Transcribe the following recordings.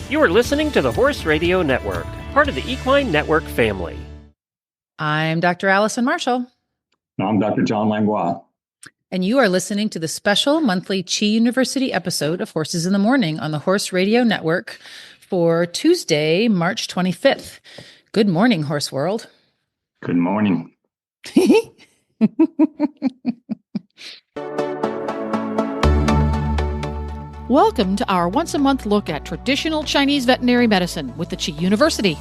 You are listening to the Horse Radio Network, part of the Equine Network family. I'm Dr. Allison Marshall. I'm Dr. John Langlois. And you are listening to the special monthly Chi University episode of Horses in the Morning on the Horse Radio Network for Tuesday, March 25th. Good morning, Horse World. Good morning. Welcome to our once-a-month look at traditional Chinese veterinary medicine with the Chi University.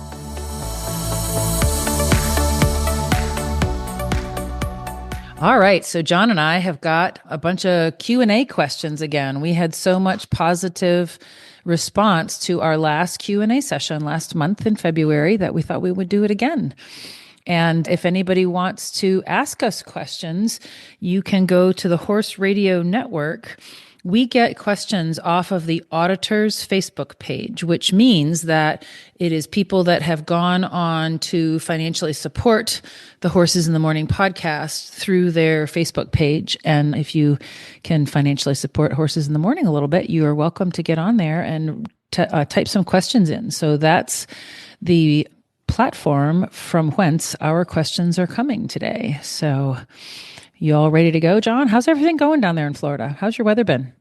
All right, so John and I have got a bunch of Q&A questions again. We had so much positive response to our last Q&A session last month in February that we thought we would do it again. And if anybody wants to ask us questions, you can go to the Horse Radio Network. We get questions off of the Auditors Facebook page, which means that it is people that have gone on to financially support the Horses in the Morning podcast through their Facebook page. And if you can financially support Horses in the Morning a little bit, you are welcome to get on there and type some questions in. So that's the platform from whence our questions are coming today. So you all ready to go, John? How's everything going down there in Florida? How's your weather been?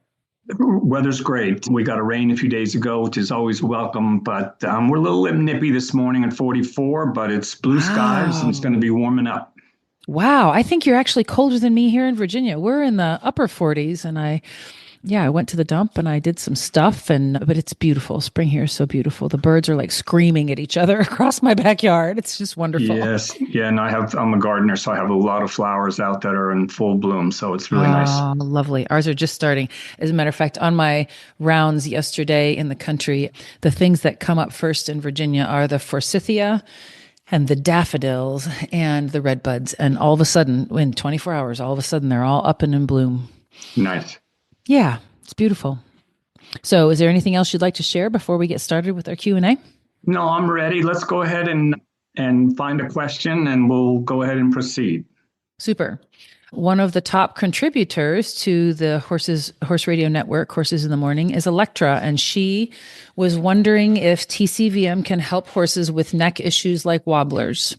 Weather's great. We got a rain a few days ago, which is always welcome, but we're a little nippy this morning at 44, but it's blue skies and it's going to be warming up. Wow. I think you're actually colder than me here in Virginia. We're in the upper 40s, and I went to the dump and I did some stuff, but it's beautiful. Spring here is so beautiful. The birds are like screaming at each other across my backyard. It's just wonderful. Yes. Yeah. And I'm a gardener, so I have a lot of flowers out that are in full bloom. So it's really nice. Lovely. Ours are just starting. As a matter of fact, on my rounds yesterday in the country, the things that come up first in Virginia are the forsythia and the daffodils and the redbuds. And all of a sudden, in 24 hours, they're all up and in bloom. Nice. Yeah, it's beautiful. So is there anything else you'd like to share before we get started with our Q&A? No, I'm ready. Let's go ahead and find a question and we'll go ahead and proceed. Super. One of the top contributors to the Horse Radio Network, Horses in the Morning, is Electra, and she was wondering if TCVM can help horses with neck issues like wobblers.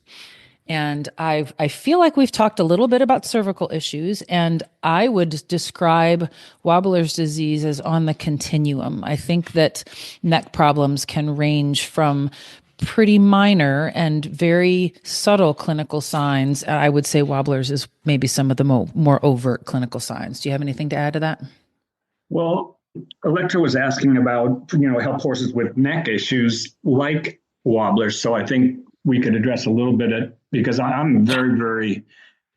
And I feel like we've talked a little bit about cervical issues, and I would describe Wobbler's disease as on the continuum. I think that neck problems can range from pretty minor and very subtle clinical signs. I would say Wobbler's is maybe some of the more overt clinical signs. Do you have anything to add to that? Well, Electra was asking about, help horses with neck issues like Wobblers. So I think we could address a little bit because I'm very, very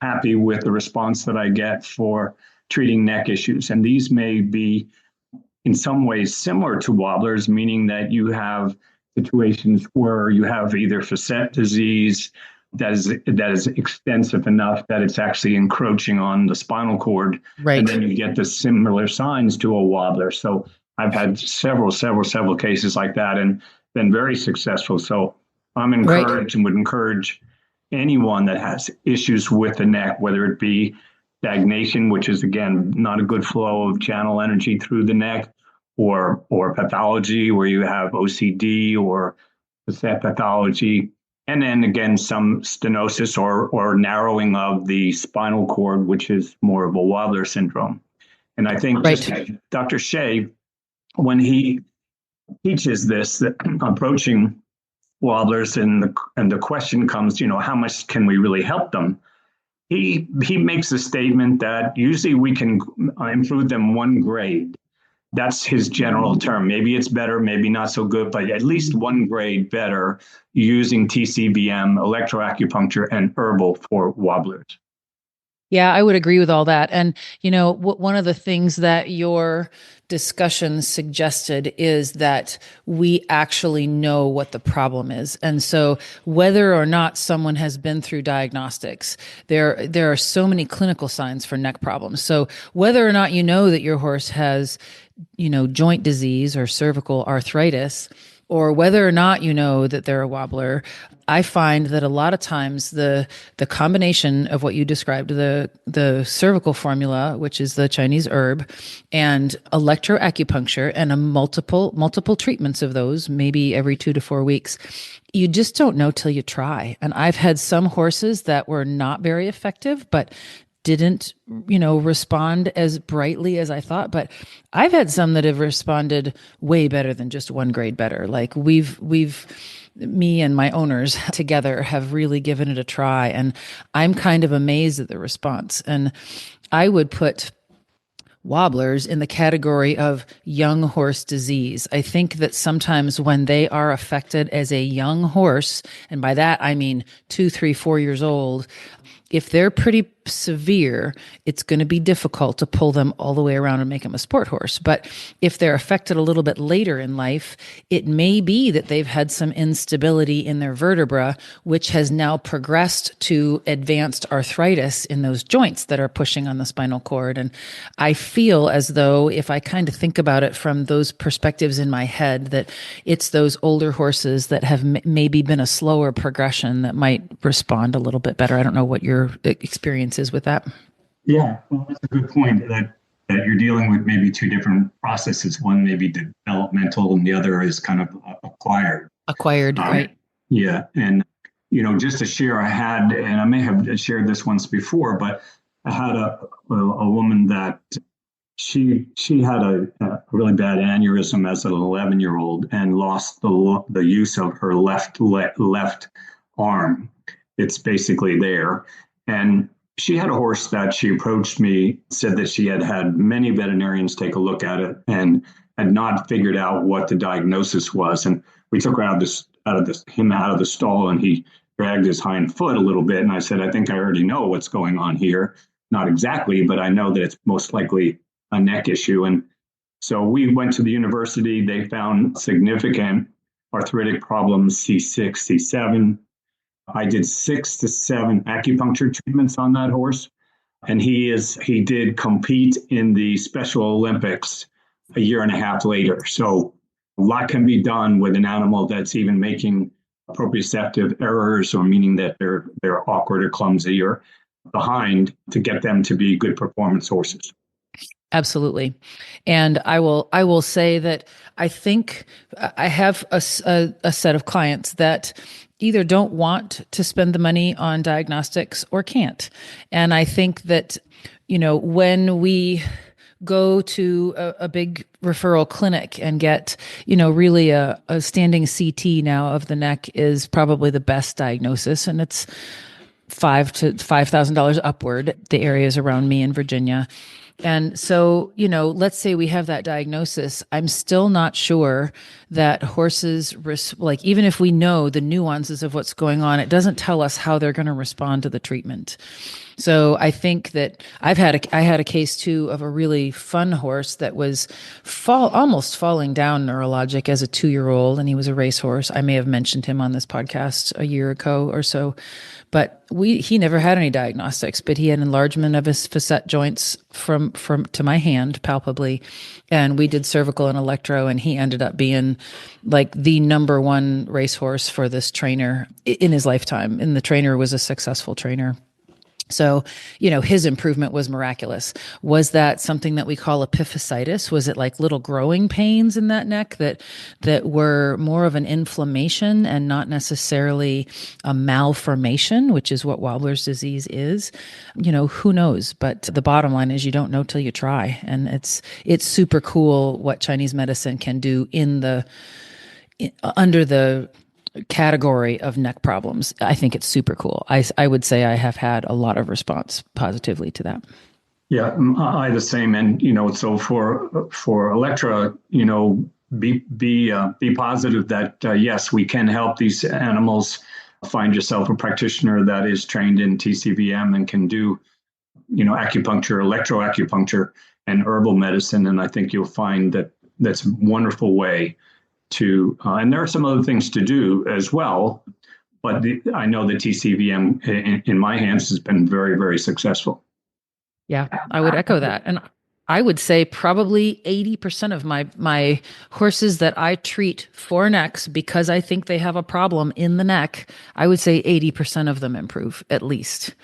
happy with the response that I get for treating neck issues. And these may be in some ways similar to wobblers, meaning that you have situations where you have either facet disease that is extensive enough that it's actually encroaching on the spinal cord. Right. And then you get the similar signs to a wobbler. So I've had several cases like that and been very successful. So I'm encouraged and would encourage anyone that has issues with the neck, whether it be stagnation, which is, again, not a good flow of channel energy through the neck, or pathology where you have OCD or facet pathology, and then, again, some stenosis or narrowing of the spinal cord, which is more of a wobbler syndrome. And I think Dr. Shea, when he teaches this, that approaching wobblers and the question comes, how much can we really help them? He makes a statement that usually we can improve them one grade. That's his general term. Maybe it's better, maybe not so good, but at least one grade better using TCVM, electroacupuncture, and herbal for wobblers. Yeah, I would agree with all that. And, one of the things that your discussion suggested is that we actually know what the problem is. And so whether or not someone has been through diagnostics, there are so many clinical signs for neck problems. So whether or not you know that your horse has, joint disease or cervical arthritis, or whether or not you know that they're a wobbler, I find that a lot of times the combination of what you described, the cervical formula, which is the Chinese herb, and electroacupuncture, and a multiple treatments of those, maybe every 2 to 4 weeks, you just don't know till you try. And I've had some horses that were not very effective, but didn't, respond as brightly as I thought. But I've had some that have responded way better than just one grade better. Like me and my owners together have really given it a try. And I'm kind of amazed at the response. And I would put wobblers in the category of young horse disease. I think that sometimes when they are affected as a young horse, and by that I mean 2, 3, 4 years old, if they're pretty severe, it's going to be difficult to pull them all the way around and make them a sport horse. But if they're affected a little bit later in life, it may be that they've had some instability in their vertebra, which has now progressed to advanced arthritis in those joints that are pushing on the spinal cord. And I feel as though, if I kind of think about it from those perspectives in my head, that it's those older horses that have maybe been a slower progression that might respond a little bit better. I don't know what your experience is with that. Yeah, well, that's a good point, that you're dealing with maybe two different processes. One may be developmental and the other is kind of acquired. Right. Yeah. And, just to share, I had, and I may have shared this once before, but I had a woman that she had a really bad aneurysm as an 11-year-old and lost the use of her left arm. It's basically there. And she had a horse that she approached me, said that she had many veterinarians take a look at it and had not figured out what the diagnosis was. And we took her out of the stall, and he dragged his hind foot a little bit. And I said, I think I already know what's going on here. Not exactly, but I know that it's most likely a neck issue. And so we went to the university. They found significant arthritic problems, C6, C7. I did 6 to 7 acupuncture treatments on that horse. And he did compete in the Special Olympics a year and a half later. So a lot can be done with an animal that's even making proprioceptive errors, or meaning that they're awkward or clumsy or behind, to get them to be good performance horses. Absolutely. And I will say that I think I have a set of clients that either don't want to spend the money on diagnostics or can't. And I think that, when we go to a big referral clinic and get, really a standing CT now of the neck is probably the best diagnosis. And it's $5,000 to $5,000 upward, the areas around me in Virginia. And so, let's say we have that diagnosis. I'm still not sure that horses, even if we know the nuances of what's going on, it doesn't tell us how they're going to respond to the treatment. So I think that I had a case too of a really fun horse that was almost falling down neurologic as a 2-year-old, and he was a racehorse. I may have mentioned him on this podcast a year ago or so, but he never had any diagnostics, but he had enlargement of his facet joints from to my hand palpably, and we did cervical and electro, and he ended up being like the number one racehorse for this trainer in his lifetime, and the trainer was a successful trainer. So, his improvement was miraculous. Was that something that we call epiphysitis? Was it like little growing pains in that neck that were more of an inflammation and not necessarily a malformation, which is what Wobbler's disease is? Who knows? But the bottom line is you don't know till you try. And it's super cool what Chinese medicine can do under the category of neck problems. I think it's super cool. I would say I have had a lot of response positively to that. Yeah, I the same. And, so for Electra, be positive that, yes, we can help these animals. Find yourself a practitioner that is trained in TCVM and can do, acupuncture, electroacupuncture, and herbal medicine. And I think you'll find that that's a wonderful way to, and there are some other things to do as well, but I know the TCVM in my hands has been very, very successful. Yeah, I would echo that. And I would say probably 80% of my horses that I treat for necks because I think they have a problem in the neck, I would say 80% of them improve at least.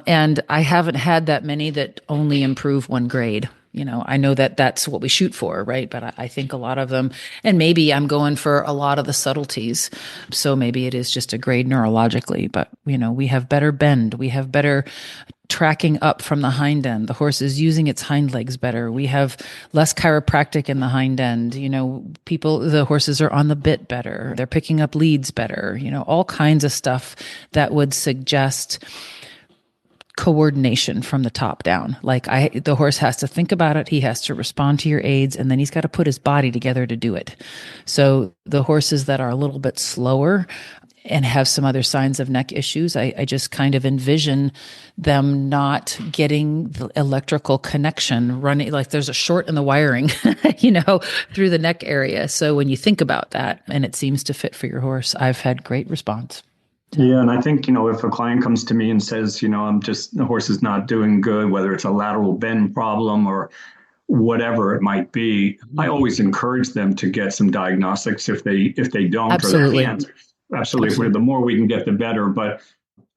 And I haven't had that many that only improve one grade. I know that that's what we shoot for, right? But I think a lot of them, and maybe I'm going for a lot of the subtleties. So maybe it is just a grade neurologically, but we have better bend. We have better tracking up from the hind end. The horse is using its hind legs better. We have less chiropractic in the hind end. The horses are on the bit better. They're picking up leads better. All kinds of stuff that would suggest coordination from the top down. Like the horse has to think about it. He has to respond to your aids, and then he's got to put his body together to do it. So the horses that are a little bit slower and have some other signs of neck issues, I just kind of envision them not getting the electrical connection running, like there's a short in the wiring, through the neck area. So when you think about that and it seems to fit for your horse, I've had great response. Yeah, and I think, if a client comes to me and says, the horse is not doing good, whether it's a lateral bend problem or whatever it might be, I always encourage them to get some diagnostics if they don't. Absolutely. Absolutely. The more we can get, the better. But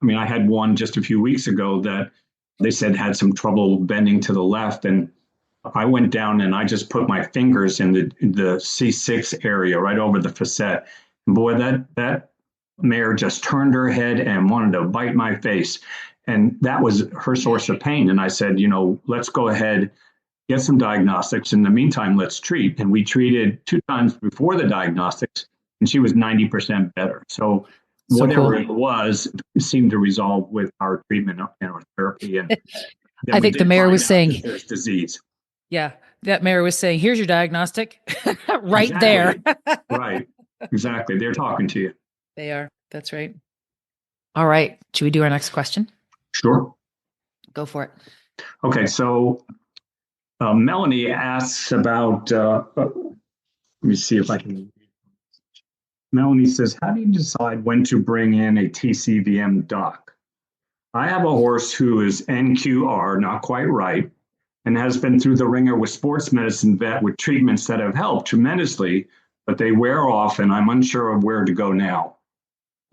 I had one just a few weeks ago that they said had some trouble bending to the left. And I went down and I just put my fingers in the C6 area right over the facet. And boy, that mare just turned her head and wanted to bite my face. And that was her source of pain. And I said, let's go ahead, get some diagnostics. In the meantime, let's treat. And we treated 2 times before the diagnostics, and she was 90% better. So whatever it was, it seemed to resolve with our treatment and our therapy. And I think the mayor was saying there's disease. Yeah, that mayor was saying, here's your diagnostic right there. Right. Exactly. They're talking to you. They are. That's right. All right. Should we do our next question? Sure. Go for it. Okay. So Melanie asks about, let me see if I can. Melanie says, how do you decide when to bring in a TCVM doc? I have a horse who is NQR, not quite right, and has been through the ringer with sports medicine vet with treatments that have helped tremendously, but they wear off and I'm unsure of where to go now.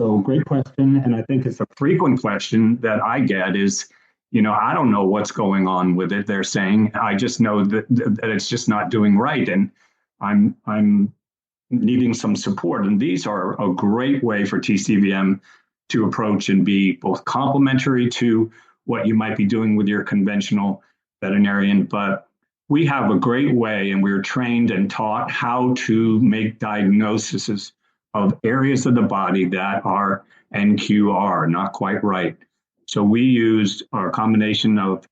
So great question. And I think it's a frequent question that I get is, I don't know what's going on with it. They're saying, I just know that it's just not doing right. And I'm needing some support. And these are a great way for TCVM to approach and be both complementary to what you might be doing with your conventional veterinarian. But we have a great way, and we're trained and taught how to make diagnoses of areas of the body that are NQR, not quite right. So we used our combination of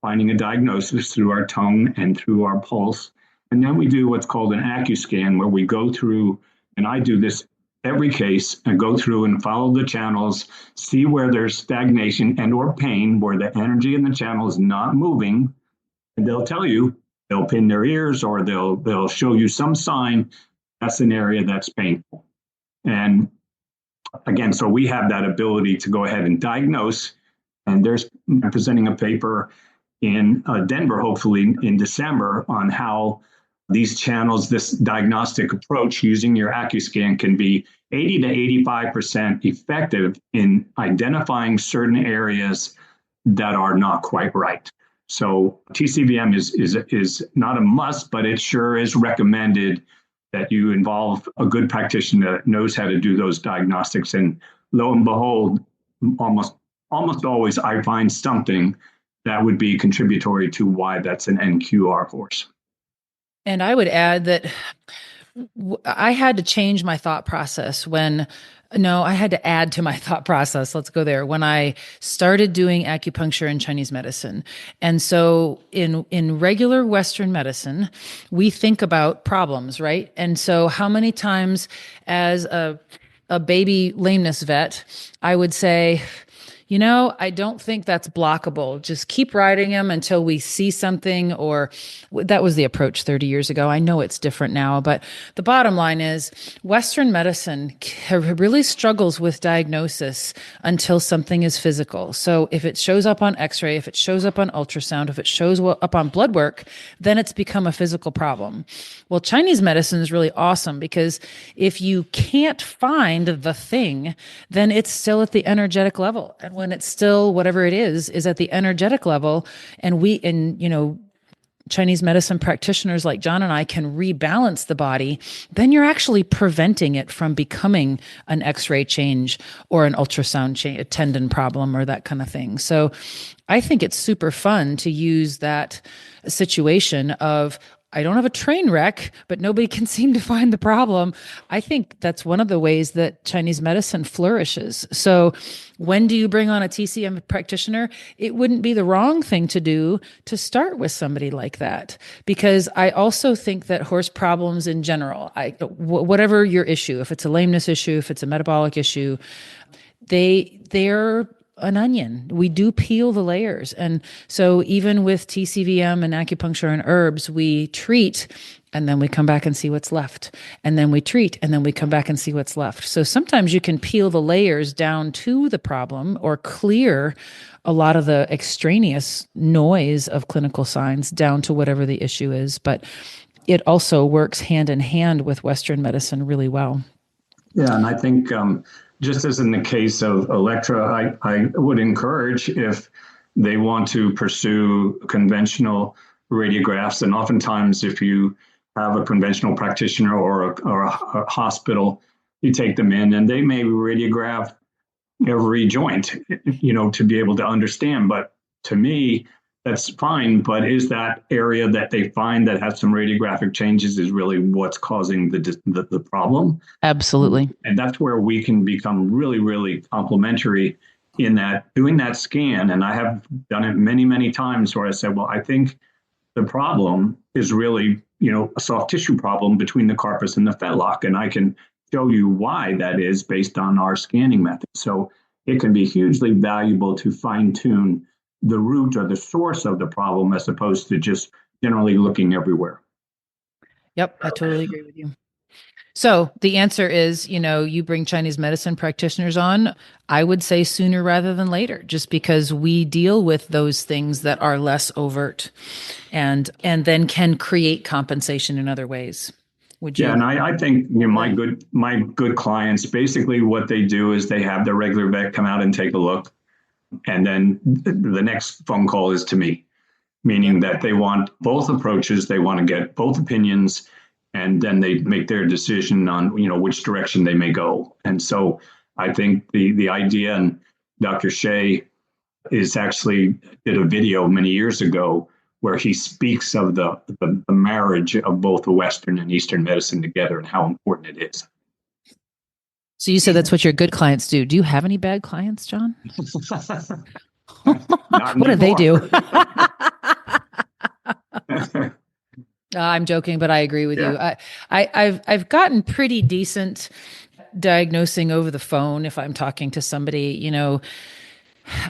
finding a diagnosis through our tongue and through our pulse. And then we do what's called an AccuScan, where we go through, and I do this every case, and go through and follow the channels, see where there's stagnation and or pain, where the energy in the channel is not moving. And they'll tell you, they'll pin their ears or they'll show you some sign that's an area that's painful. And again, so we have that ability to go ahead and diagnose. And I'm presenting a paper in Denver, hopefully in December, on how these channels, this diagnostic approach using your AccuScan can be 80 to 85% effective in identifying certain areas that are not quite right. So TCVM is not a must, but it sure is recommended that you involve a good practitioner that knows how to do those diagnostics. And lo and behold, almost always I find something that would be contributory to why that's an NQR horse. And I would add that I had to change my thought process I had to add to my thought process. Let's go there. When I started doing acupuncture and Chinese medicine. And so in regular Western medicine, we think about problems, right? And so how many times as a baby lameness vet, I would say, I don't think that's blockable. Just keep riding him until we see something, or that was the approach 30 years ago. I know it's different now, but the bottom line is Western medicine really struggles with diagnosis until something is physical. So if it shows up on x-ray, if it shows up on ultrasound, if it shows up on blood work, then it's become a physical problem. Well, Chinese medicine is really awesome because if you can't find the thing, then it's still at the energetic level. And when it's still whatever it is at the energetic level, and Chinese medicine practitioners like John and I can rebalance the body, then you're actually preventing it from becoming an x-ray change or an ultrasound change, a tendon problem or that kind of thing. So I think it's super fun to use that situation of, I don't have a train wreck, but nobody can seem to find the problem. I think that's one of the ways that Chinese medicine flourishes. So when do you bring on a TCM practitioner? It wouldn't be the wrong thing to do to start with somebody like that, because I also think that horse problems in general, whatever your issue, if it's a lameness issue, if it's a metabolic issue, they're an onion. We do peel the layers. And so even with TCVM and acupuncture and herbs, we treat and then we come back and see what's left. And then we treat and then we come back and see what's left. So sometimes you can peel the layers down to the problem or clear a lot of the extraneous noise of clinical signs down to whatever the issue is. But it also works hand in hand with Western medicine really well. Yeah, and I think just as in the case of Electra, I would encourage, if they want to pursue conventional radiographs, and oftentimes if you have a conventional practitioner or a hospital, you take them in and they may radiograph every joint, to be able to understand. But to me, that's fine. But is that area that they find that has some radiographic changes is really what's causing the problem? Absolutely. And that's where we can become really, really complementary in that doing that scan. And I have done it many, many times where I said, well, I think the problem is really, a soft tissue problem between the carpus and the fetlock. And I can show you why that is based on our scanning method. So it can be hugely valuable to fine tune the root or the source of the problem as opposed to just generally looking everywhere. Yep, I totally agree with you. So the answer is, you bring Chinese medicine practitioners on, I would say sooner rather than later, just because we deal with those things that are less overt and then can create compensation in other ways. Would you? Yeah, and I think my good clients, basically what they do is they have their regular vet come out and take a look. And then the next phone call is to me, meaning that they want both approaches. They want to get both opinions, and then they make their decision on, which direction they may go. And so I think the idea, and Dr. Shea is actually did a video many years ago where he speaks of the marriage of both the Western and Eastern medicine together and how important it is. So you said that's what your good clients do. Do you have any bad clients, John? What do they do? I'm joking, but I agree with you. I've gotten pretty decent diagnosing over the phone if I'm talking to somebody.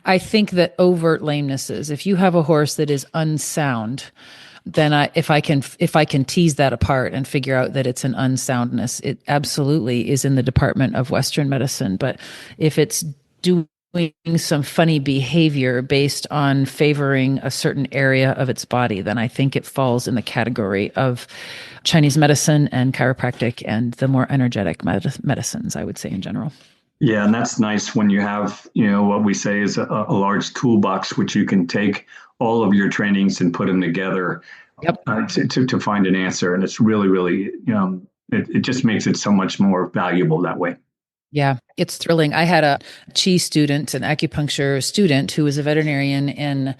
I think that overt lamenesses, if you have a horse that is unsound, then if I can tease that apart and figure out that it's an unsoundness, it absolutely is in the department of Western medicine. But if it's doing some funny behavior based on favoring a certain area of its body, then I think it falls in the category of Chinese medicine and chiropractic and the more energetic medicines, I would say in general. Yeah, and that's nice when you have, what we say is a large toolbox, which you can take all of your trainings and put them together. Yep. To find an answer. And it's really, really, it just makes it so much more valuable that way. Yeah, it's thrilling. I had a Qi student, an acupuncture student, who was a veterinarian in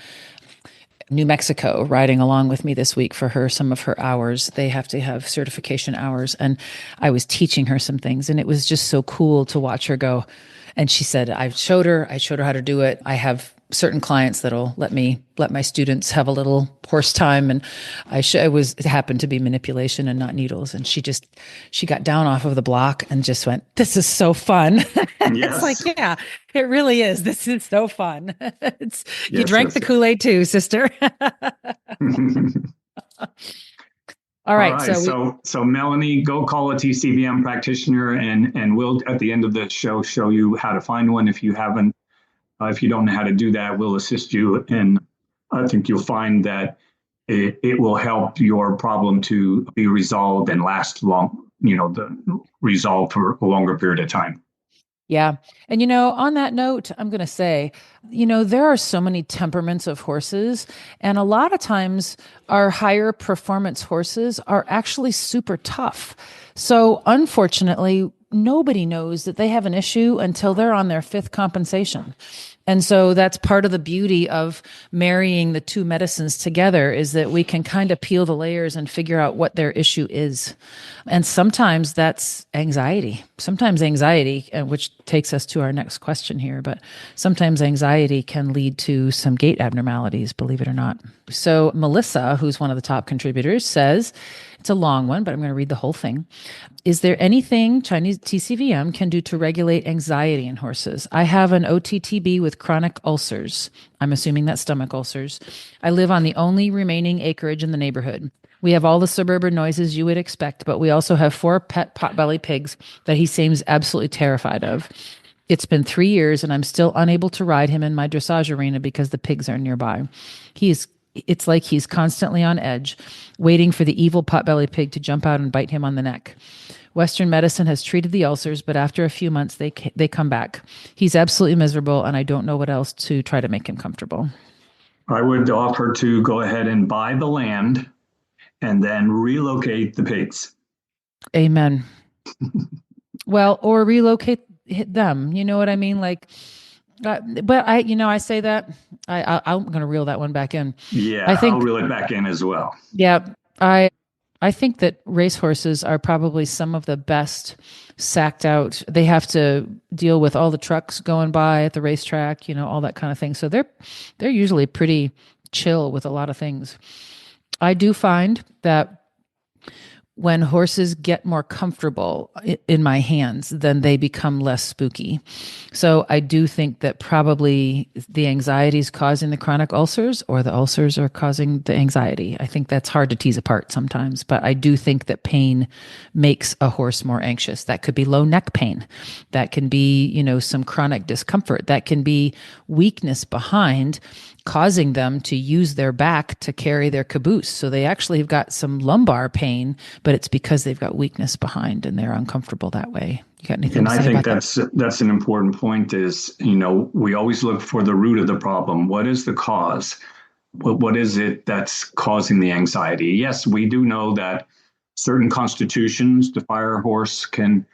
New Mexico, riding along with me this week for some of her hours. They have to have certification hours. And I was teaching her some things, and it was just so cool to watch her go. And she said, I showed her how to do it. I have certain clients that'll let my students have a little horse time, and it happened to be manipulation and not needles, and she got down off of the block and just went, "This is so fun." It's like, Yes. yeah, it really is. This is so fun. You Yes, drank yes, the Kool-Aid too, sister. yes. All All right, right. So Melanie, go call a TCVM practitioner, and we'll at the end of the show you how to find one. If you haven't, if you don't know how to do that, we'll assist you, and I think you'll find that it will help your problem to be resolved and last long. The resolve for a longer period of time. Yeah. And, on that note, I'm going to say, there are so many temperaments of horses. And a lot of times our higher performance horses are actually super tough. So unfortunately, nobody knows that they have an issue until they're on their fifth compensation. And so that's part of the beauty of marrying the two medicines together, is that we can kind of peel the layers and figure out what their issue is. And sometimes that's anxiety. Sometimes anxiety, which takes us to our next question here, but sometimes anxiety can lead to some gait abnormalities, believe it or not. So Melissa, who's one of the top contributors, says, it's a long one, but I'm going to read the whole thing. Is there anything Chinese TCVM can do to regulate anxiety in horses? I have an OTTB with chronic ulcers. I'm assuming that's stomach ulcers. I live on the only remaining acreage in the neighborhood. We have all the suburban noises you would expect, but we also have 4 pet potbelly pigs that he seems absolutely terrified of. It's been 3 years and I'm still unable to ride him in my dressage arena because the pigs are nearby. It's like he's constantly on edge, waiting for the evil potbelly pig to jump out and bite him on the neck. Western medicine has treated the ulcers, but after a few months, they come back. He's absolutely miserable, and I don't know what else to try to make him comfortable. I would offer to go ahead and buy the land and then relocate the pigs. Amen. Well, or relocate them. You know what I mean? Like, but I say that I'm going to reel that one back in. Yeah, I'll reel it back in as well. Yeah, I think that racehorses are probably some of the best sacked out. They have to deal with all the trucks going by at the racetrack, all that kind of thing. So they're usually pretty chill with a lot of things. I do find that when horses get more comfortable in my hands, then they become less spooky. So I do think that probably the anxiety is causing the chronic ulcers, or the ulcers are causing the anxiety. I think that's hard to tease apart sometimes, but I do think that pain makes a horse more anxious. That could be low neck pain. That can be, some chronic discomfort. That can be weakness behind, causing them to use their back to carry their caboose. So they actually have got some lumbar pain, but it's because they've got weakness behind and they're uncomfortable that way. You got anything to say about that? And I think that's an important point is, we always look for the root of the problem. What is the cause? What is it that's causing the anxiety? Yes, we do know that certain constitutions, the fire horse can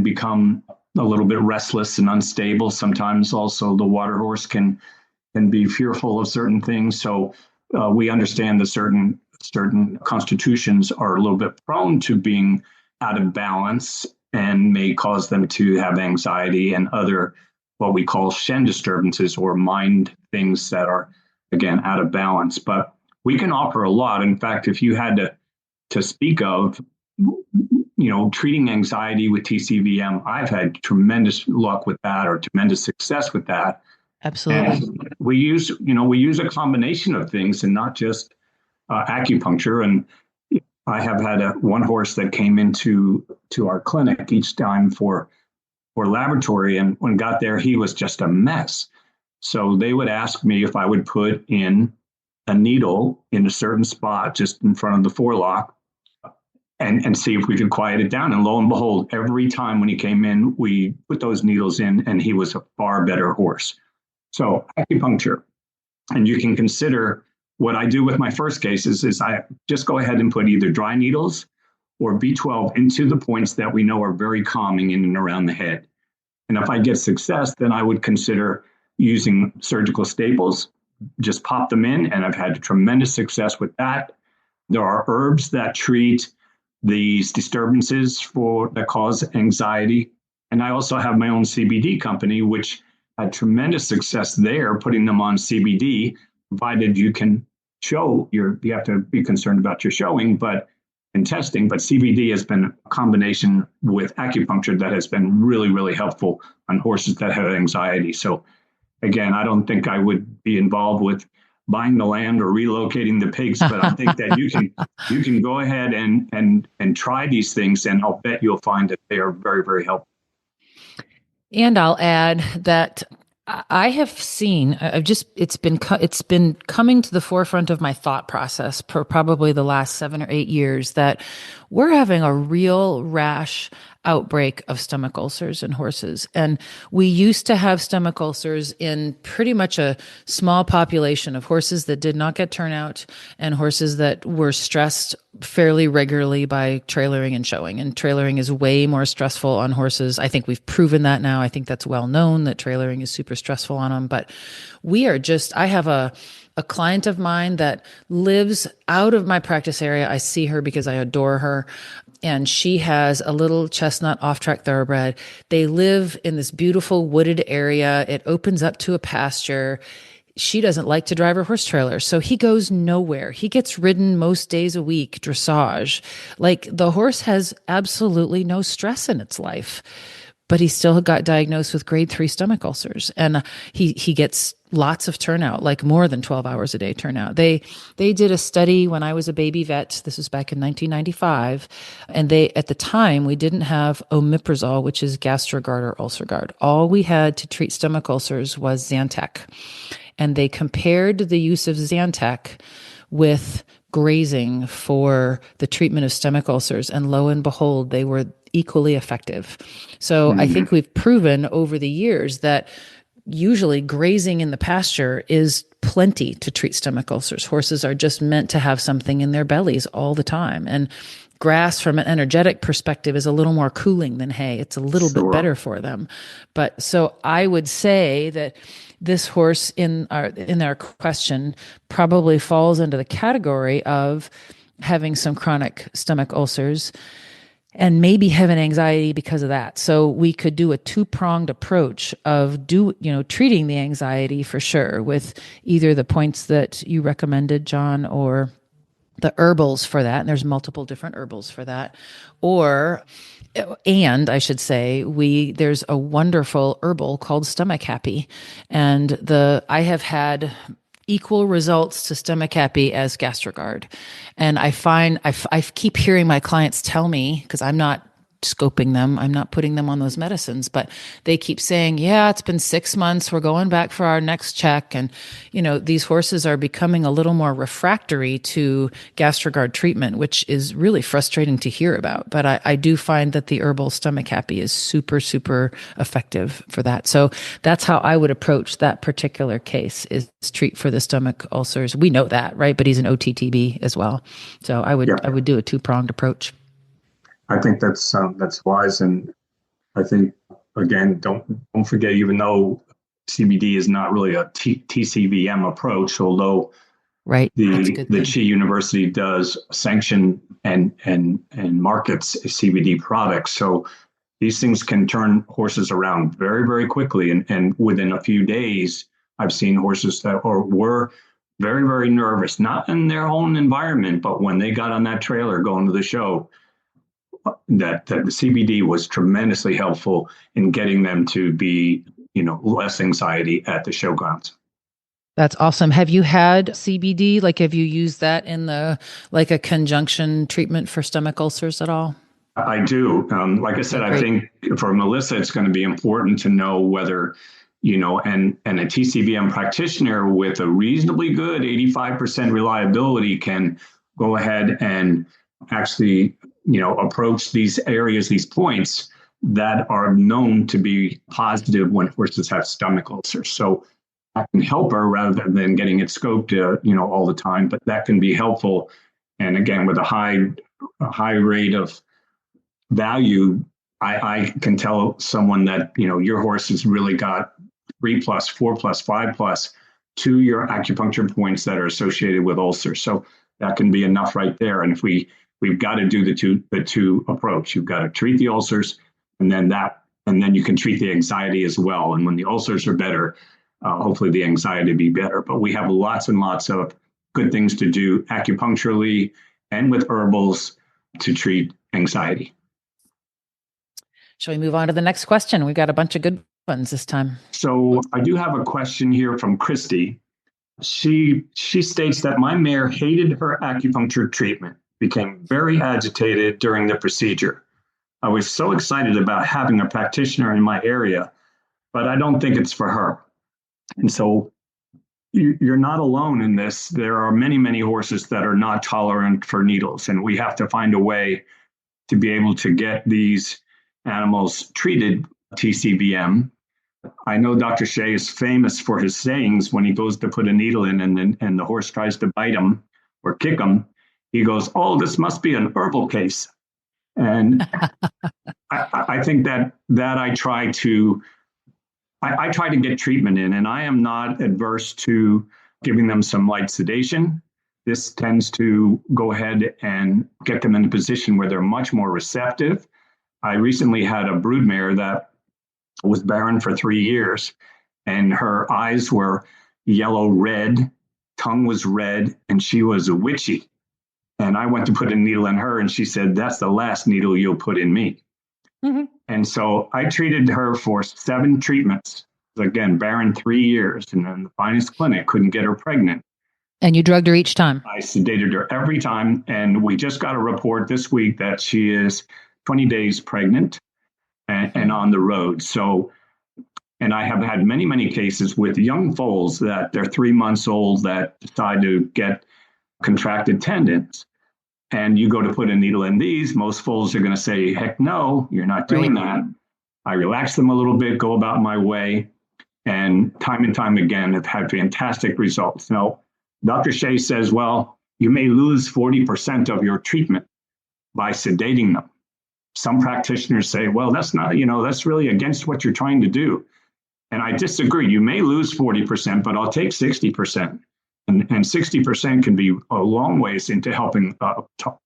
become a little bit restless and unstable. Sometimes also the water horse can be fearful of certain things. So we understand that certain constitutions are a little bit prone to being out of balance and may cause them to have anxiety and other what we call Shen disturbances, or mind things that are, again, out of balance. But we can offer a lot. In fact, if you had to speak of, treating anxiety with TCVM, I've had tremendous luck with that, or tremendous success with that. Absolutely. And we use a combination of things, and not just acupuncture. And I have had one horse that came into our clinic each time for laboratory, and when got there, he was just a mess. So they would ask me if I would put in a needle in a certain spot just in front of the forelock, and see if we could quiet it down. And lo and behold, every time when he came in, we put those needles in, and he was a far better horse. So acupuncture, and you can consider what I do with my first cases is I just go ahead and put either dry needles or B12 into the points that we know are very calming in and around the head. And if I get success, then I would consider using surgical staples, just pop them in, and I've had tremendous success with that. There are herbs that treat these disturbances that cause anxiety. And I also have my own CBD company, which had tremendous success there, putting them on CBD, provided you can show you have to be concerned about your showing, but in testing. But CBD has been a combination with acupuncture that has been really, really helpful on horses that have anxiety. So again, I don't think I would be involved with buying the land or relocating the pigs, but I think that you can go ahead and try these things, and I'll bet you'll find that they are very, very helpful. And I'll add that I have seen, it's been coming to the forefront of my thought process for probably the last 7 or 8 years that we're having a real rash outbreak of stomach ulcers in horses. And we used to have stomach ulcers in pretty much a small population of horses that did not get turnout and horses that were stressed fairly regularly by trailering and showing. And trailering is way more stressful on horses. I think we've proven that now. I think that's well known that trailering is super stressful on them. But I have a client of mine that lives out of my practice area. I see her because I adore her. And she has a little chestnut off-track thoroughbred. They live in this beautiful wooded area. It opens up to a pasture. She doesn't like to drive her horse trailer, so he goes nowhere. He gets ridden most days a week, dressage. Like, the horse has absolutely no stress in its life. But he still got diagnosed with grade 3 stomach ulcers. And he gets lots of turnout, like more than 12 hours a day turnout. They did a study when I was a baby vet. This was back in 1995. And at the time, we didn't have omeprazole, which is GastroGuard or UlcerGuard. All we had to treat stomach ulcers was Zantac. And they compared the use of Zantac with grazing for the treatment of stomach ulcers. And lo and behold, they were equally effective. So I think we've proven over the years that usually grazing in the pasture is plenty to treat stomach ulcers. Horses are just meant to have something in their bellies all the time. And grass from an energetic perspective is a little more cooling than hay. It's a little bit better for them. But so I would say that this horse in our question probably falls into the category of having some chronic stomach ulcers and maybe having anxiety because of that. So we could do a two-pronged approach of treating the anxiety for sure with either the points that you recommended, John, or the herbals for that. And there's multiple different herbals for that. And I should say, there's a wonderful herbal called Stomach Happy. And I have had equal results to Stomach Happy as GastroGuard. And I find I keep hearing my clients tell me, because I'm not scoping them, I'm not putting them on those medicines, but they keep saying, yeah, it's been 6 months, we're going back for our next check. And, these horses are becoming a little more refractory to GastroGuard treatment, which is really frustrating to hear about. But I do find that the herbal Stomach Happy is super, super effective for that. So that's how I would approach that particular case, is treat for the stomach ulcers. We know that, right? But he's an OTTB as well. So I would do a two-pronged approach. I think that's wise, and I think again, don't forget, even though CBD is not really a TCVM approach, although right, the Chi University does sanction and markets CBD products, so these things can turn horses around very, very quickly, and within a few days, I've seen horses that were very, very nervous, not in their own environment, but when they got on that trailer going to the show, that the CBD was tremendously helpful in getting them to be, less anxiety at the showgrounds. That's awesome. Have you had CBD? Like, have you used that in a conjunction treatment for stomach ulcers at all? I do. Like I said, I think for Melissa, it's going to be important to know whether, and a TCVM practitioner with a reasonably good 85% reliability can go ahead and actually approach these areas, these points that are known to be positive when horses have stomach ulcers. So I can help her rather than getting it scoped, all the time, but that can be helpful. And again, with a high rate of value, I can tell someone that, your horse has really got 3+, 4+, 5+ to your acupuncture points that are associated with ulcers. So that can be enough right there. And if we've got to do the two approach. You've got to treat the ulcers, and then that And then you can treat the anxiety as well. And when the ulcers are better, hopefully the anxiety will be better. But we have lots and lots of good things to do acupuncturally and with herbals to treat anxiety. Shall we move on to the next question? We've got a bunch of good ones this time. So I do have a question here from Christy. She states that my mare hated her acupuncture treatment, became very agitated during the procedure. I was so excited about having a practitioner in my area, but I don't think it's for her. And so you're not alone in this. There are many, many horses that are not tolerant for needles, and we have to find a way to be able to get these animals treated TCVM. I know Dr. Shea is famous for his sayings when he goes to put a needle in and the horse tries to bite him or kick him. He goes, "Oh, this must be an herbal case." And I think that I try to get treatment in, and I am not adverse to giving them some light sedation. This tends to go ahead and get them in a position where they're much more receptive. I recently had a broodmare that was barren for 3 years, and her eyes were yellow red, tongue was red, and she was witchy. And I went to put a needle in her, and she said, "That's the last needle you'll put in me." Mm-hmm. And so I treated her for 7 treatments. Again, barren 3 years, and then the finest clinic couldn't get her pregnant. And you drugged her each time? I sedated her every time, and we just got a report this week that she is 20 days pregnant and on the road. So, and I have had many, many cases with young foals that they're 3 months old that decide to get contracted tendons. And you go to put a needle in these, most foals are going to say, "Heck no, you're not doing that." I relax them a little bit, go about my way, and time again have had fantastic results. Now, Dr. Shea says, well, you may lose 40% of your treatment by sedating them. Some practitioners say, well, that's not, that's really against what you're trying to do. And I disagree. You may lose 40%, but I'll take 60%. And 60% can be a long ways into helping a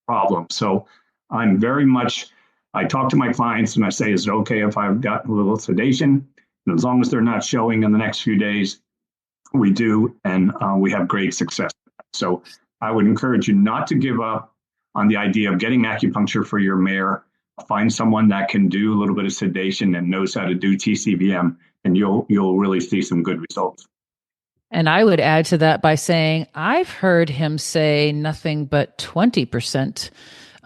problem. So I'm very much, I talk to my clients and I say, is it okay if I've got a little sedation? And as long as they're not showing in the next few days, we do, and we have great success. So I would encourage you not to give up on the idea of getting acupuncture for your mare. Find someone that can do a little bit of sedation and knows how to do TCVM, and you'll really see some good results. And I would add to that by saying, I've heard him say nothing but 20%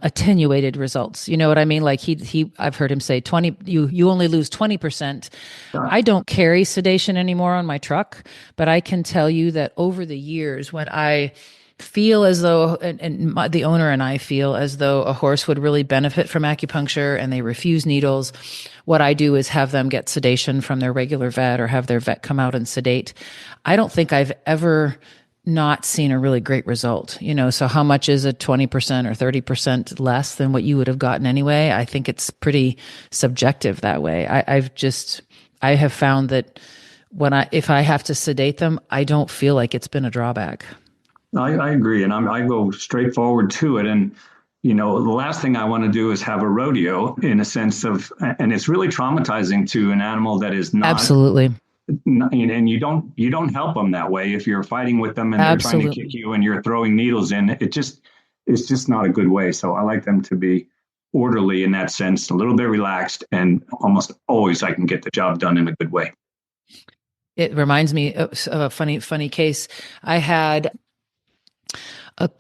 attenuated results. You know what I mean? Like I've heard him say 20, you only lose 20%. I don't carry sedation anymore on my truck, but I can tell you that over the years, when I feel as though, the owner and I feel as though a horse would really benefit from acupuncture and they refuse needles, what I do is have them get sedation from their regular vet or have their vet come out and sedate. I don't think I've ever not seen a really great result. So how much is it, 20% or 30% less than what you would have gotten anyway? I think it's pretty subjective that way. I have found that if I have to sedate them, I don't feel like it's been a drawback. I agree. And I go straight forward to it. And, the last thing I want to do is have a rodeo in a sense of, and it's really traumatizing to an animal that is not. Absolutely. And you don't help them that way. If you're fighting with them and they're trying to kick you and you're throwing needles in, it's just not a good way. So I like them to be orderly in that sense, a little bit relaxed, and almost always I can get the job done in a good way. It reminds me of a funny case. I had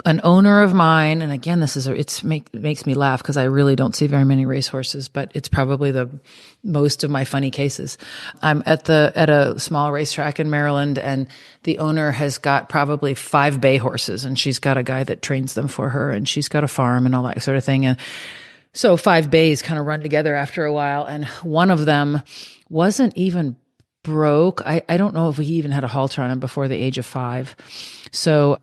an owner of mine, and again, makes me laugh because I really don't see very many racehorses, but it's probably the most of my funny cases. I'm at a small racetrack in Maryland, and the owner has got probably 5 bay horses, and she's got a guy that trains them for her, and she's got a farm and all that sort of thing. And so 5 bays kind of run together after a while, and one of them wasn't even broke. I don't know if he even had a halter on him before the age of 5. So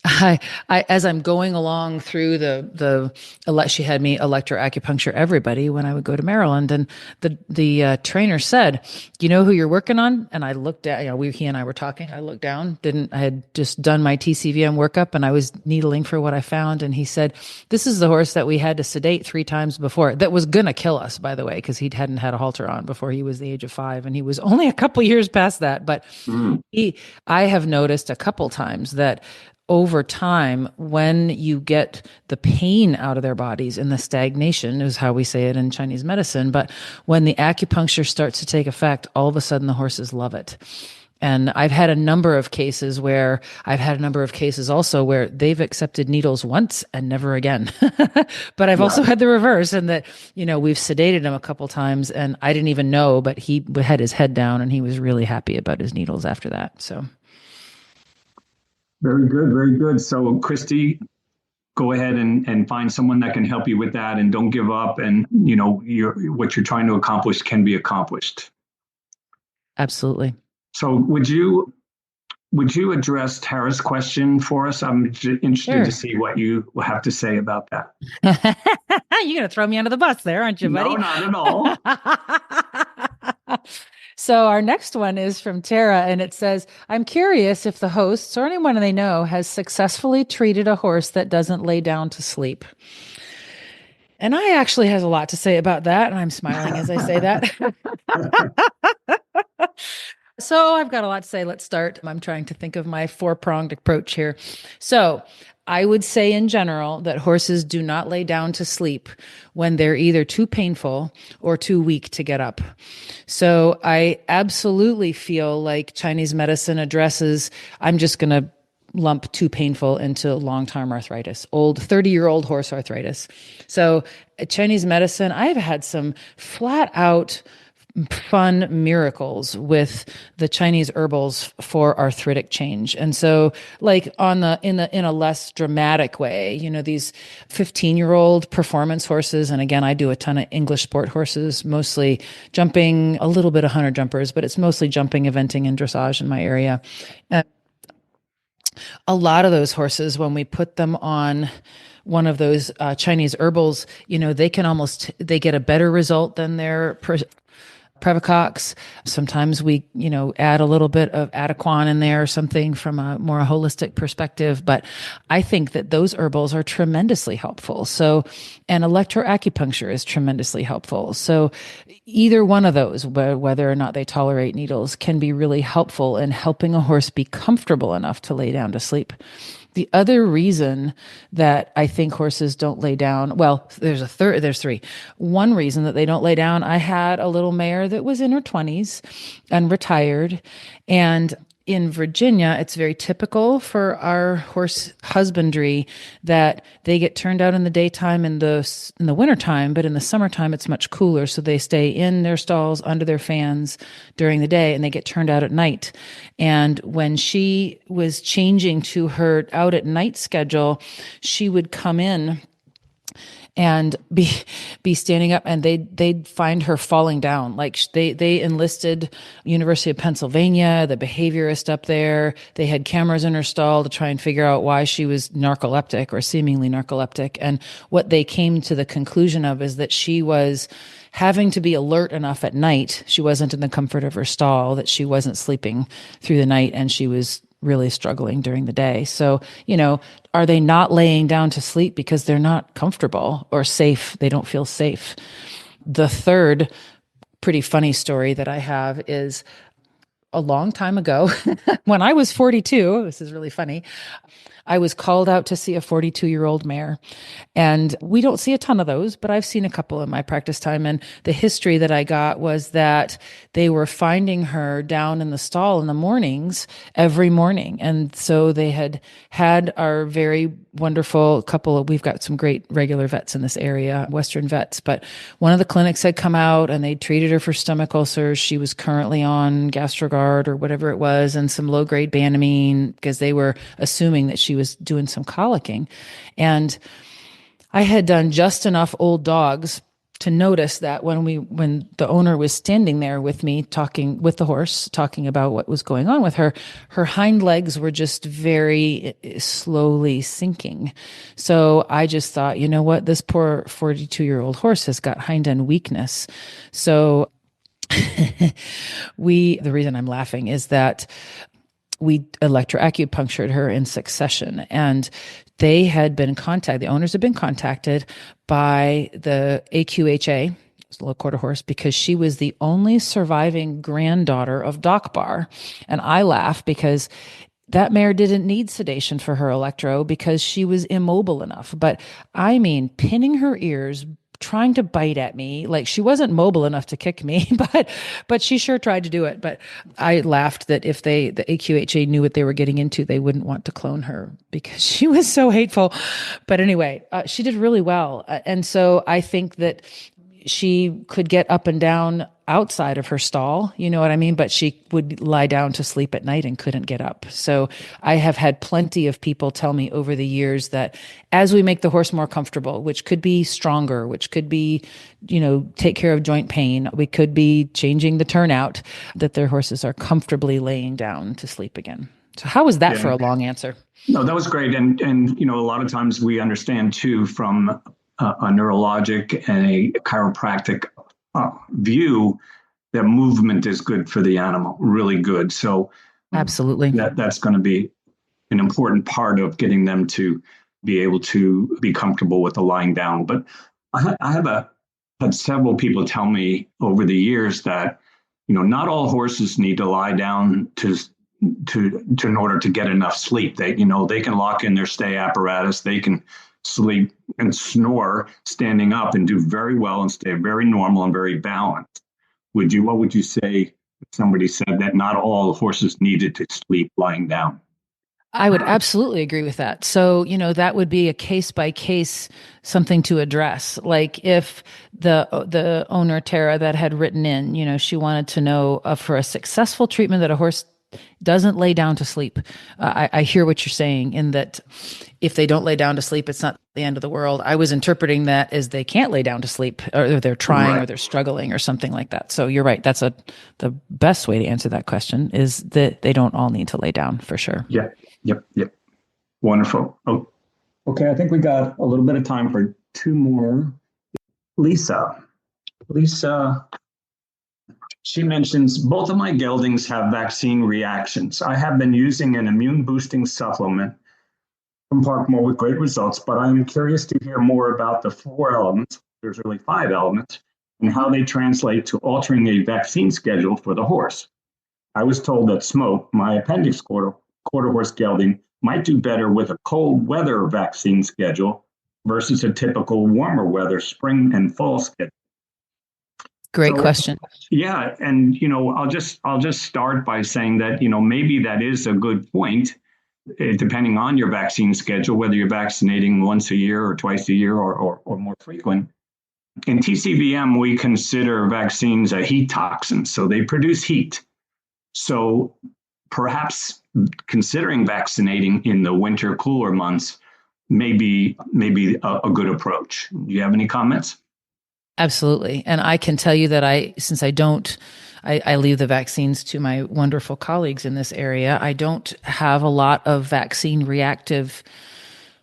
As I'm going along through she had me electroacupuncture everybody when I would go to Maryland, and the trainer said, "You know who you're working on?" And I looked at, he and I were talking. I looked down, I had just done my TCVM workup, and I was needling for what I found. And he said, "This is the horse that we had to sedate 3 times before. That was gonna kill us, by the way, because he hadn't had a halter on before he was the age of 5, and he was only a couple years past that. But I have noticed a couple times that." Over time, when you get the pain out of their bodies and the stagnation is how we say it in Chinese medicine, but when the acupuncture starts to take effect, all of a sudden the horses love it. And I've had a number of cases also where they've accepted needles once and never again. But I've also had the reverse, and that, we've sedated him a couple times and I didn't even know, but he had his head down and he was really happy about his needles after that. So. Very good, very good. So, Christy, go ahead and find someone that can help you with that, and don't give up. And what you're trying to accomplish can be accomplished. Absolutely. So, would you address Tara's question for us? I'm interested to see what you have to say about that. You're going to throw me under the bus there, aren't you, buddy? No, not at all. So our next one is from Tara, and it says, "I'm curious if the hosts or anyone they know has successfully treated a horse that doesn't lay down to sleep." And I actually has a lot to say about that, and I'm smiling as I say that. So I've got a lot to say. Let's start. I'm trying to think of my 4-pronged approach here. So I would say in general that horses do not lay down to sleep when they're either too painful or too weak to get up. So I absolutely feel like Chinese medicine addresses, I'm just going to lump too painful into long-term arthritis, old 30-year-old horse arthritis. So Chinese medicine, I've had some flat out fun miracles with the Chinese herbals for arthritic change. And so like in a less dramatic way, these 15-year-old performance horses. And again, I do a ton of English sport horses, mostly jumping, a little bit of hunter jumpers, but it's mostly jumping, eventing, and dressage in my area. And a lot of those horses, when we put them on one of those Chinese herbals, they get a better result than their Previcox. Sometimes we, add a little bit of Adequan in there or something from a more holistic perspective. But I think that those herbals are tremendously helpful. So, and electroacupuncture is tremendously helpful. So either one of those, whether or not they tolerate needles, can be really helpful in helping a horse be comfortable enough to lay down to sleep. The other reason that I think horses don't lay down, well, there's 3. One reason that they don't lay down, I had a little mare that was in her 20s and retired. And in Virginia, it's very typical for our horse husbandry that they get turned out in the daytime in the wintertime, but in the summertime, it's much cooler. So they stay in their stalls under their fans during the day, and they get turned out at night. And when she was changing to her out at night schedule, she would come in and be standing up, and they'd find her falling down. Like they enlisted University of Pennsylvania, the behaviorist up there. They had cameras in her stall to try and figure out why she was narcoleptic or seemingly narcoleptic. And what they came to the conclusion of is that she was having to be alert enough at night. She wasn't in the comfort of her stall, that she wasn't sleeping through the night, and she was really struggling during the day. So, are they not laying down to sleep because they're not comfortable or safe? They don't feel safe. The third pretty funny story that I have is a long time ago when I was 42, this is really funny. I was called out to see a 42-year-old mare. And we don't see a ton of those, but I've seen a couple in my practice time. And the history that I got was that they were finding her down in the stall in the mornings, every morning. And so they had our very wonderful couple. We've got some great regular vets in this area, Western vets, but one of the clinics had come out and they treated her for stomach ulcers. She was currently on Gastrogard or whatever it was, and some low-grade Banamine, because they were assuming that she was doing some colicking. And I had done just enough old dogs to notice that when the owner was standing there with me talking with the horse, talking about what was going on with her, her hind legs were just very slowly sinking. So I just thought, you know what, this poor 42-year-old horse has got hind end weakness. So the reason I'm laughing is that we electroacupunctured her in succession, and the owners had been contacted by the AQHA, a little quarter horse, because she was the only surviving granddaughter of Doc Bar. And I laugh because that mare didn't need sedation for her electro because she was immobile enough. But I mean, pinning her ears, trying to bite at me. Like, she wasn't mobile enough to kick me, but she sure tried to do it. But I laughed that if the AQHA knew what they were getting into, they wouldn't want to clone her because she was so hateful. But anyway, she did really well. And so I think that she could get up and down outside of her stall, you know what I mean? But she would lie down to sleep at night and couldn't get up. So I have had plenty of people tell me over the years that as we make the horse more comfortable, which could be stronger, which could be, take care of joint pain, we could be changing the turnout, that their horses are comfortably laying down to sleep again. So how was that for a long answer? No, that was great. And a lot of times we understand too from a neurologic and a chiropractic view that movement is good for the animal, really good. So absolutely, that's going to be an important part of getting them to be able to be comfortable with the lying down. But I have had several people tell me over the years that not all horses need to lie down to in order to get enough sleep. They can lock in their stay apparatus, they can sleep and snore standing up and do very well and stay very normal and very balanced. What would you say if somebody said that not all horses needed to sleep lying down? I would absolutely agree with that. So, that would be a case by case something to address. Like if the owner, Tara, that had written in, she wanted to know for a successful treatment that a horse doesn't lay down to sleep. I hear what you're saying in that if they don't lay down to sleep, it's not the end of the world. I was interpreting that as they can't lay down to sleep, or they're trying, right, or they're struggling or something like that. So you're right. That's the best way to answer that question is that they don't all need to lay down for sure. Yeah. Yep. Wonderful. Oh, okay. I think we got a little bit of time for two more. Lisa, she mentions, both of my geldings have vaccine reactions. I have been using an immune boosting supplement from Parkmore with great results, but I'm curious to hear more about the 4 elements, there's really 5 elements, and how they translate to altering a vaccine schedule for the horse. I was told that Smoke, my appendix quarter horse gelding, might do better with a cold weather vaccine schedule versus a typical warmer weather spring and fall schedule. Great question. Yeah, and I'll just start by saying that maybe that is a good point, depending on your vaccine schedule, whether you're vaccinating once a year or twice a year or more frequent. In TCVM, we consider vaccines a heat toxin, so they produce heat. So perhaps considering vaccinating in the winter cooler months may be a good approach. Do you have any comments? Absolutely. And I can tell you that I leave the vaccines to my wonderful colleagues in this area. I don't have a lot of vaccine reactive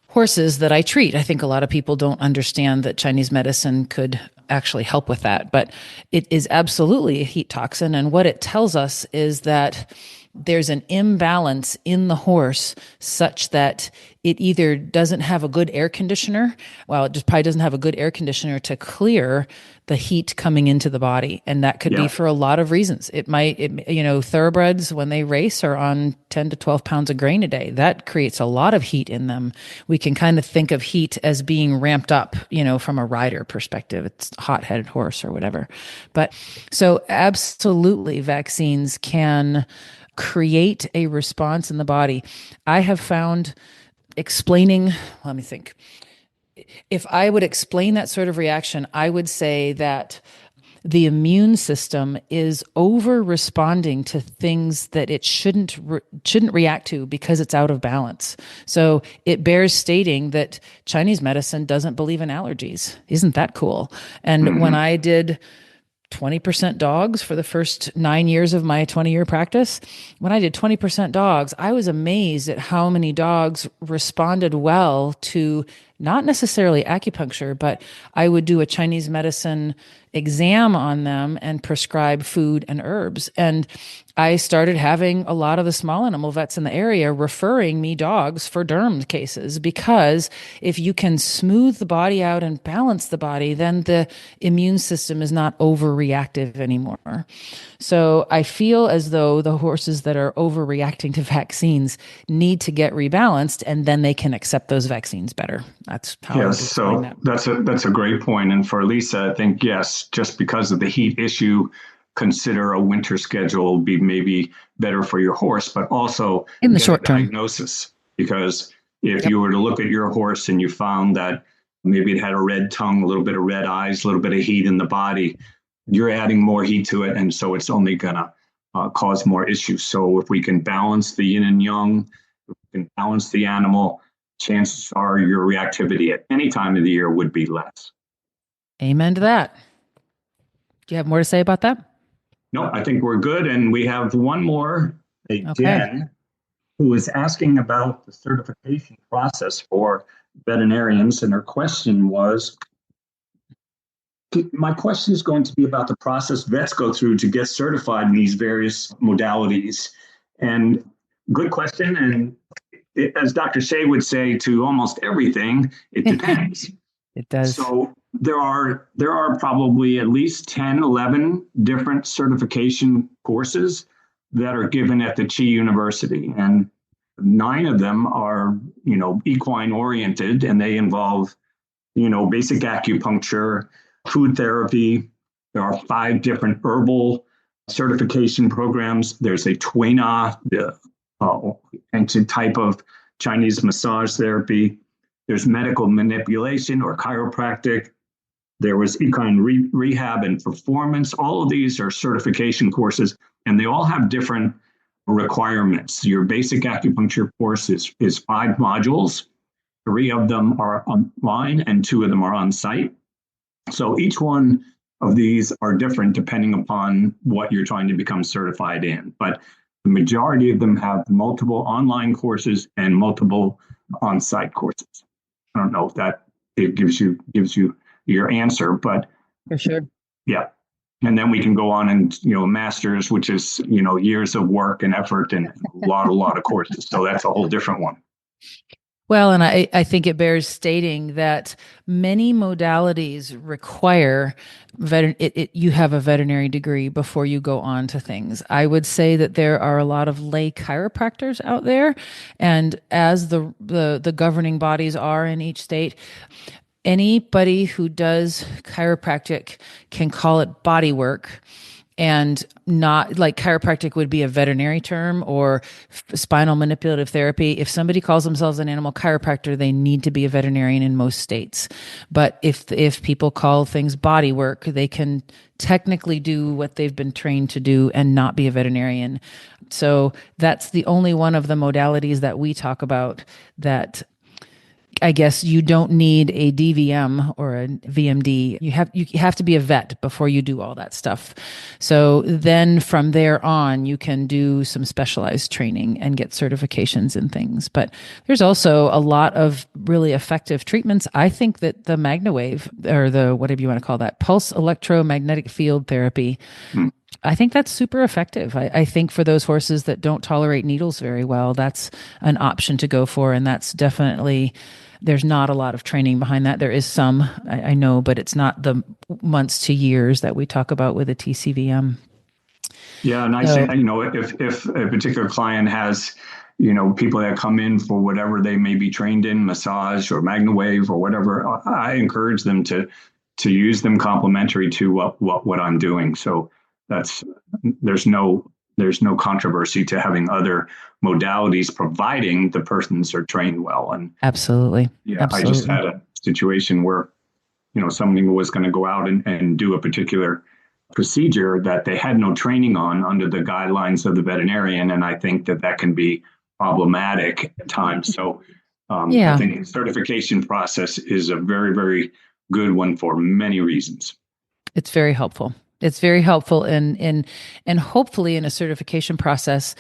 horses that I treat. I think a lot of people don't understand that Chinese medicine could actually help with that, but it is absolutely a heat toxin. And what it tells us is that there's an imbalance in the horse such that it either doesn't have a good air conditioner. Well, it just probably doesn't have a good air conditioner to clear the heat coming into the body. And that could be for a lot of reasons. Thoroughbreds, when they race, are on 10 to 12 pounds of grain a day. That creates a lot of heat in them. We can kind of think of heat as being ramped up, from a rider perspective. It's a hot-headed horse or whatever. But so absolutely vaccines can create a response in the body. I have found let me think. If I would explain that sort of reaction, I would say that the immune system is over responding to things that it shouldn't react to because it's out of balance. So it bears stating that Chinese medicine doesn't believe in allergies. Isn't that cool? And when I did 20% dogs for the first 9 years of my 20-year practice. When I did 20% dogs, I was amazed at how many dogs responded well to not necessarily acupuncture, but I would do a Chinese medicine exam on them and prescribe food and herbs. And I started having a lot of the small animal vets in the area referring me dogs for derm cases, because if you can smooth the body out and balance the body, then the immune system is not overreactive anymore. So I feel as though the horses that are overreacting to vaccines need to get rebalanced, and then they can accept those vaccines better. That's how I would explain that. That's a great point. And for Lisa, I think, yes, just because of the heat issue, consider a winter schedule be maybe better for your horse, but also in the short term diagnosis. Because if you were to look at your horse and you found that maybe it had a red tongue, a little bit of red eyes, a little bit of heat in the body, you're adding more heat to it. And so it's only going to cause more issues. So if we can balance the yin and yang, if we can balance the animal, chances are your reactivity at any time of the year would be less. Amen to that. Do you have more to say about that? No, I think we're good. And we have one more, Jen, who is asking about the certification process for veterinarians. And her question was, my question is going to be about the process vets go through to get certified in these various modalities. And good question. And as Dr. Shea would say to almost everything, it depends. It does. So there are probably at least 10, 11 different certification courses that are given at the Chi University. And 9 of them are, equine oriented, and they involve, basic acupuncture, food therapy. There are 5 different herbal certification programs. There's a Tuina, the ancient type of Chinese massage therapy. There's medical manipulation or chiropractic. There was equine rehab and performance. All of these are certification courses, and they all have different requirements. Your basic acupuncture course is 5 modules. 3 of them are online and 2 of them are on site. So each one of these are different depending upon what you're trying to become certified in. But the majority of them have multiple online courses and multiple on-site courses. I don't know if that it gives you your answer, but for sure. Yeah. And then we can go on and, masters, which is, years of work and effort and a lot of courses. So that's a whole different one. Well, and I think it bears stating that many modalities require you have a veterinary degree before you go on to things. I would say that there are a lot of lay chiropractors out there, and as the governing bodies are in each state, anybody who does chiropractic can call it body work. And not like chiropractic would be a veterinary term, or spinal manipulative therapy. If somebody calls themselves an animal chiropractor, they need to be a veterinarian in most states. But if people call things body work, they can technically do what they've been trained to do and not be a veterinarian. So that's the only one of the modalities that we talk about that I guess you don't need a DVM or a VMD. You have to be a vet before you do all that stuff. So then from there on, you can do some specialized training and get certifications and things. But there's also a lot of really effective treatments. I think that the MagnaWave, or the whatever you want to call that, pulse electromagnetic field therapy, I think that's super effective. I think for those horses that don't tolerate needles very well, that's an option to go for. And that's definitely, there's not a lot of training behind that. There is some, I know, but it's not the months to years that we talk about with a TCVM. Yeah, and I say, if a particular client has, people that come in for whatever they may be trained in, massage or MagnaWave or whatever, I encourage them to use them complementary to what I'm doing. So there's no controversy to having other modalities, providing the persons are trained well. And absolutely. Yeah, absolutely. I just had a situation where, somebody was going to go out and do a particular procedure that they had no training on under the guidelines of the veterinarian. And I think that can be problematic at times. So I think the certification process is a very, very good one for many reasons. It's very helpful. It's very helpful and hopefully in a certification process,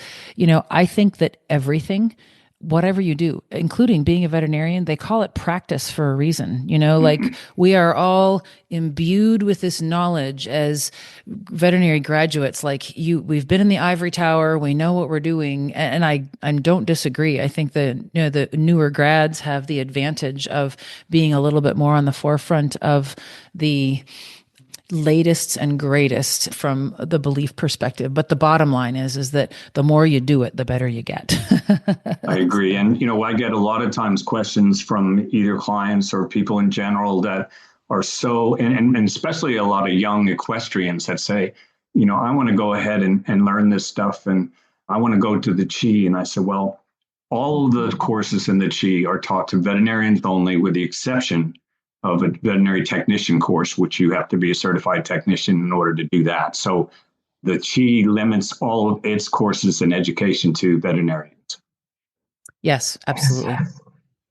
I think that everything, whatever you do, including being a veterinarian, they call it practice for a reason. Like we are all imbued with this knowledge as veterinary graduates. Like we've been in the ivory tower, we know what we're doing, and I don't disagree. I think the newer grads have the advantage of being a little bit more on the forefront of the latest and greatest from the belief perspective. But the bottom line is that the more you do it, the better you get. I agree. And, I get a lot of times questions from either clients or people in general that are so, and especially a lot of young equestrians that say, I want to go ahead and learn this stuff and I want to go to the CHI. And I said, well, all of the courses in the CHI are taught to veterinarians only, with the exception of a veterinary technician course, which you have to be a certified technician in order to do that. So the CHI limits all of its courses and education to veterinarians. Yes, absolutely.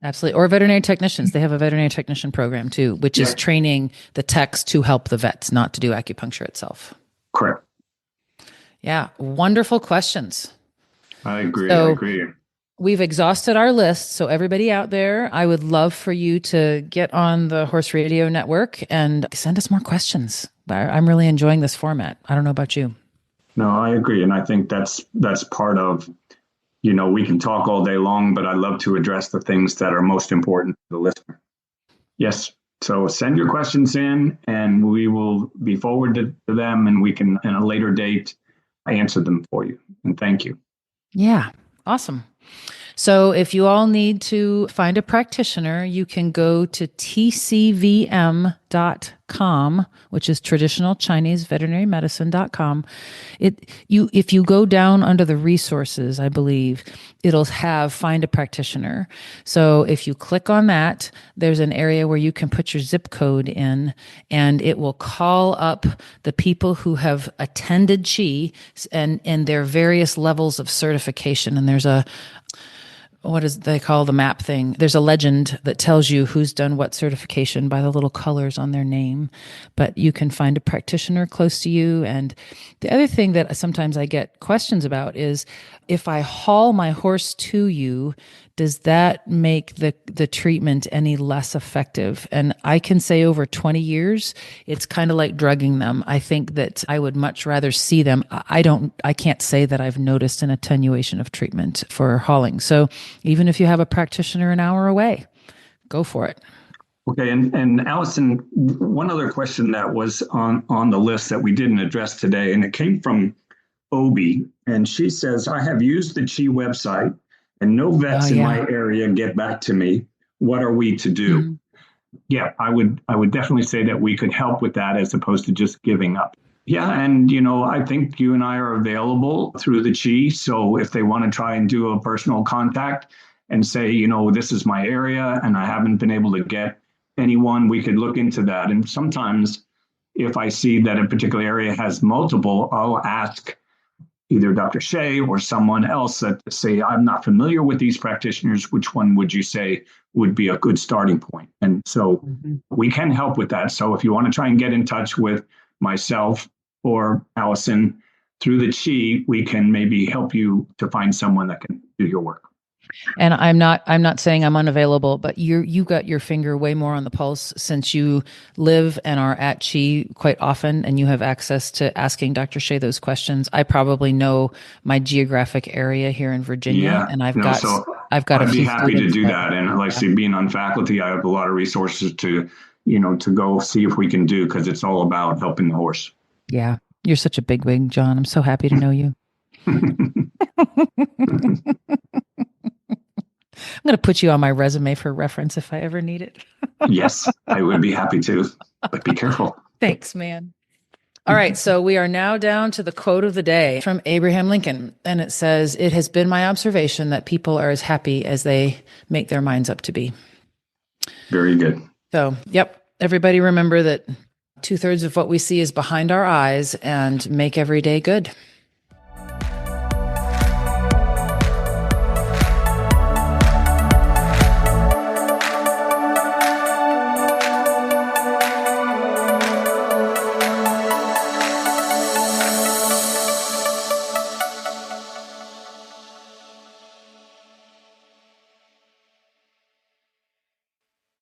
Absolutely. Or veterinary technicians. They have a veterinary technician program too, which is training the techs to help the vets, not to do acupuncture itself. Correct. Yeah. Wonderful questions. I agree. We've exhausted our list. So everybody out there, I would love for you to get on the Horse Radio Network and send us more questions. I'm really enjoying this format. I don't know about you. No, I agree. And I think that's part of, we can talk all day long, but I love to address the things that are most important to the listener. Yes. So send your questions in and we will be forwarded to them and we can, in a later date, answer them for you. And thank you. Yeah. Awesome. So if you all need to find a practitioner, you can go to TCVM.com, which is traditional Chinese veterinary medicine.com. If you go down under the resources, I believe, it'll have find a practitioner. So if you click on that, there's an area where you can put your zip code in and it will call up the people who have attended CHI and their various levels of certification. And there's what is they call the map thing? There's a legend that tells you who's done what certification by the little colors on their name, but you can find a practitioner close to you. And the other thing that sometimes I get questions about is if I haul my horse to you, does that make the treatment any less effective? And I can say over 20 years, it's kind of like drugging them. I think that I would much rather see them. I can't say that I've noticed an attenuation of treatment for hauling. So even if you have a practitioner an hour away, go for it. Okay. And Allison, one other question that was on the list that we didn't address today, and it came from Obi, and she says, I have used the CHI website and no vets in my area get back to me. What are we to do? Mm-hmm. Yeah, I would definitely say that we could help with that as opposed to just giving up. Yeah, and I think you and I are available through the CHI. So if they want to try and do a personal contact and say, this is my area and I haven't been able to get anyone, we could look into that. And sometimes if I see that a particular area has multiple, I'll ask either Dr. Shea or someone else that say, I'm not familiar with these practitioners. Which one would you say would be a good starting point? And so we can help with that. So if you want to try and get in touch with myself or Allison through the CHI, we can maybe help you to find someone that can do your work. And I'm not saying I'm unavailable, but you got your finger way more on the pulse since you live and are at CHI quite often and you have access to asking Dr. Shea those questions. I probably know my geographic area here in Virginia, and I'd be happy to do that. And like I say, being on faculty, I have a lot of resources to go see if we can do, because it's all about helping the horse. Yeah. You're such a bigwig, John. I'm so happy to know you. I'm going to put you on my resume for reference if I ever need it. Yes, I would be happy to, but be careful. Thanks, man. All right, so we are now down to the quote of the day from Abraham Lincoln, and it says, "It has been my observation that people are as happy as they make their minds up to be." Very good. So, yep, everybody remember that 2/3 of what we see is behind our eyes, and make every day good.